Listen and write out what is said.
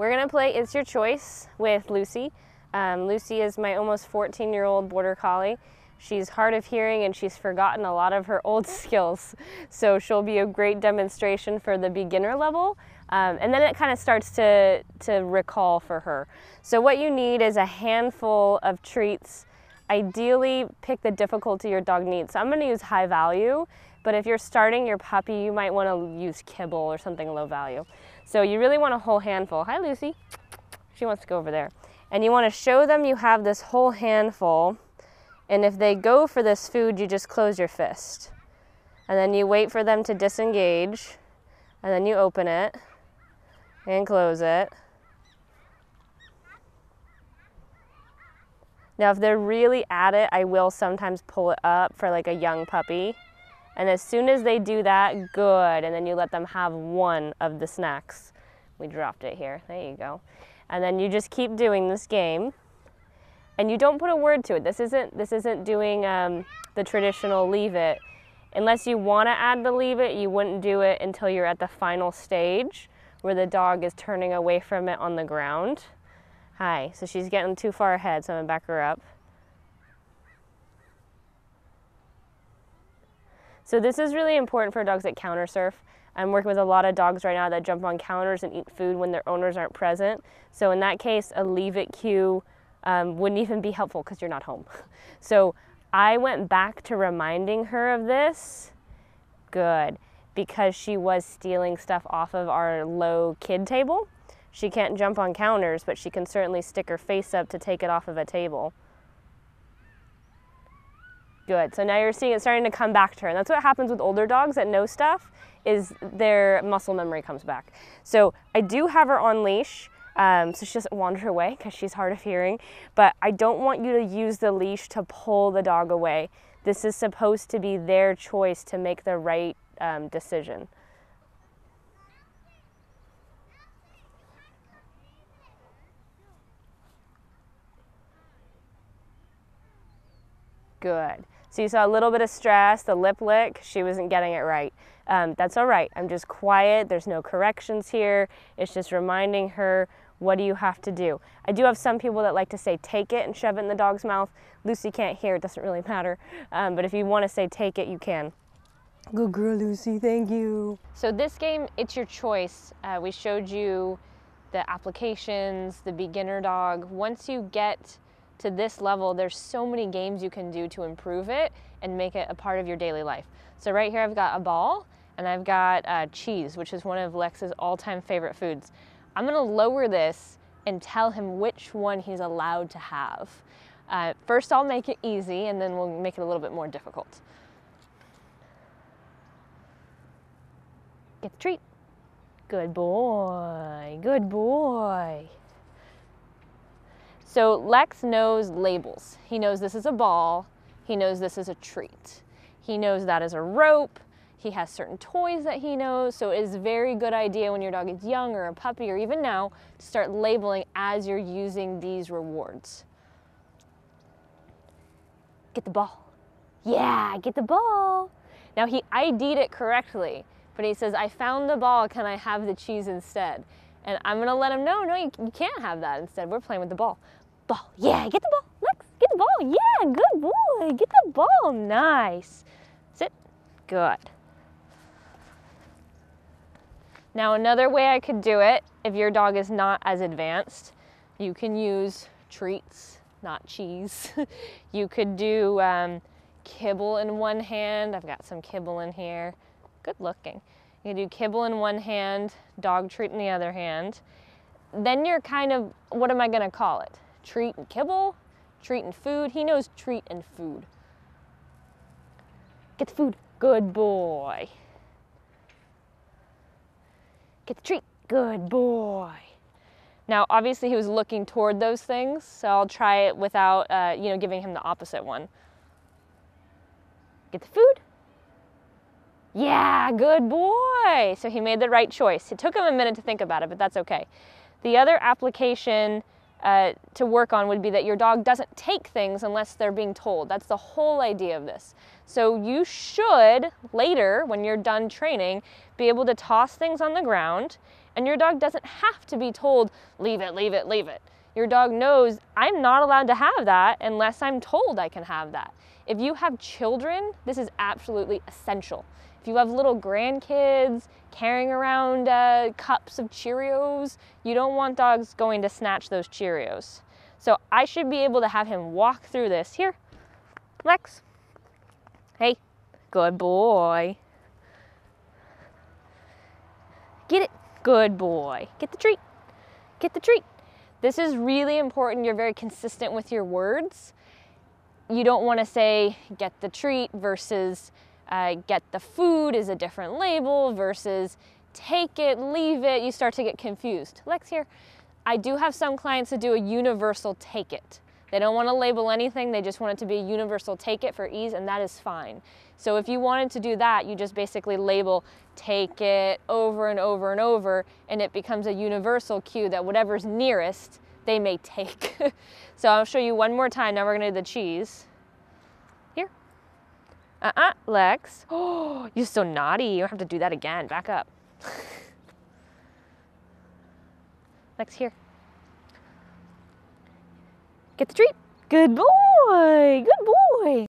We're gonna play It's Your Choice with Lucy. Lucy is my almost 14-year-old border collie. She's hard of hearing and she's forgotten a lot of her old skills. So she'll be a great demonstration for the beginner level. And then it kind of starts to recall for her. So what you need is a handful of treats. Ideally, pick the difficulty your dog needs. So I'm gonna use high value, but if you're starting your puppy, you might wanna use kibble or something low value. So you really want a whole handful. Hi, Lucy. She wants to go over there. And you wanna show them you have this whole handful. And if they go for this food, you just close your fist. And then you wait for them to disengage. And then you open it and close it. Now, if they're really at it, I will sometimes pull it up for like a young puppy. And as soon as they do that, good. And then you let them have one of the snacks. We dropped it here. There you go. And then you just keep doing this game. And you don't put a word to it. This isn't doing the traditional leave it. Unless you want to add the leave it, you wouldn't do it until you're at the final stage where the dog is turning away from it on the ground. Hi, so she's getting too far ahead, so I'm gonna back her up. So this is really important for dogs that counter surf. I'm working with a lot of dogs right now that jump on counters and eat food when their owners aren't present. So in that case, a leave it cue wouldn't even be helpful because you're not home. So I went back to reminding her of this, good, because she was stealing stuff off of our low kid table. She can't jump on counters, but she can certainly stick her face up to take it off of a table. Good, so now you're seeing it starting to come back to her. And that's what happens with older dogs that know stuff, is their muscle memory comes back. So I do have her on leash, so she doesn't wander away because she's hard of hearing, but I don't want you to use the leash to pull the dog away. This is supposed to be their choice to make the right decision. Good. So you saw a little bit of stress, the lip lick, she wasn't getting it right. That's all right. I'm just quiet. There's no corrections here. It's just reminding her, what do you have to do? I do have some people that like to say take it and shove it in the dog's mouth. Lucy can't hear, it doesn't really matter. But if you want to say take it, you can. Good girl, Lucy, thank you. So this game, It's Your Choice. We showed you the applications, the beginner dog. Once you get to this level, there's so many games you can do to improve it and make it a part of your daily life. So right here I've got a ball and I've got cheese, which is one of Lex's all-time favorite foods. I'm gonna lower this and tell him which one he's allowed to have. First I'll make it easy and then we'll make it a little bit more difficult. Get the treat. Good boy, good boy. So Lex knows labels. He knows this is a ball. He knows this is a treat. He knows that is a rope. He has certain toys that he knows. So it is a very good idea when your dog is young or a puppy or even now to start labeling as you're using these rewards. Get the ball. Yeah, get the ball. Now he ID'd it correctly, but he says, I found the ball, can I have the cheese instead? And I'm gonna let him know, no, you can't have that instead. We're playing with the ball. Ball, yeah, get the ball, Lex, get the ball, yeah, good boy, get the ball, nice. Sit, good. Now another way I could do it, if your dog is not as advanced, you can use treats, not cheese. You could do kibble in one hand. I've got some kibble in here, good looking. You can do kibble in one hand, dog treat in the other hand. Then you're kind of, what am I gonna call it? Treat and kibble, treat and food. He knows treat and food. Get the food, good boy. Get the treat, good boy. Now, obviously he was looking toward those things, so I'll try it without, giving him the opposite one. Get the food. Yeah, good boy. So he made the right choice. It took him a minute to think about it, but that's okay. The other application to work on would be that your dog doesn't take things unless they're being told. That's the whole idea of this. So you should, later, when you're done training, be able to toss things on the ground, and your dog doesn't have to be told, leave it, leave it, leave it. Your dog knows, I'm not allowed to have that unless I'm told I can have that. If you have children, this is absolutely essential. If you have little grandkids carrying around cups of Cheerios, you don't want dogs going to snatch those Cheerios. So I should be able to have him walk through this. Here, Lex. Hey, good boy. Get it, good boy. Get the treat, get the treat. This is really important. You're very consistent with your words. You don't want to say get the treat versus get the food is a different label versus take it, leave it. You start to get confused. Lex, here. I do have some clients that do a universal take it. They don't want to label anything. They just want it to be a universal take it for ease, and that is fine. So if you wanted to do that, you just basically label take it over and over and over, and it becomes a universal cue that whatever's nearest, they may take. So I'll show you one more time. Now we're going to do the cheese. Here. Lex. Oh, you're so naughty. You don't have to do that again. Back up. Lex, here. Get the treat. Good boy. Good boy.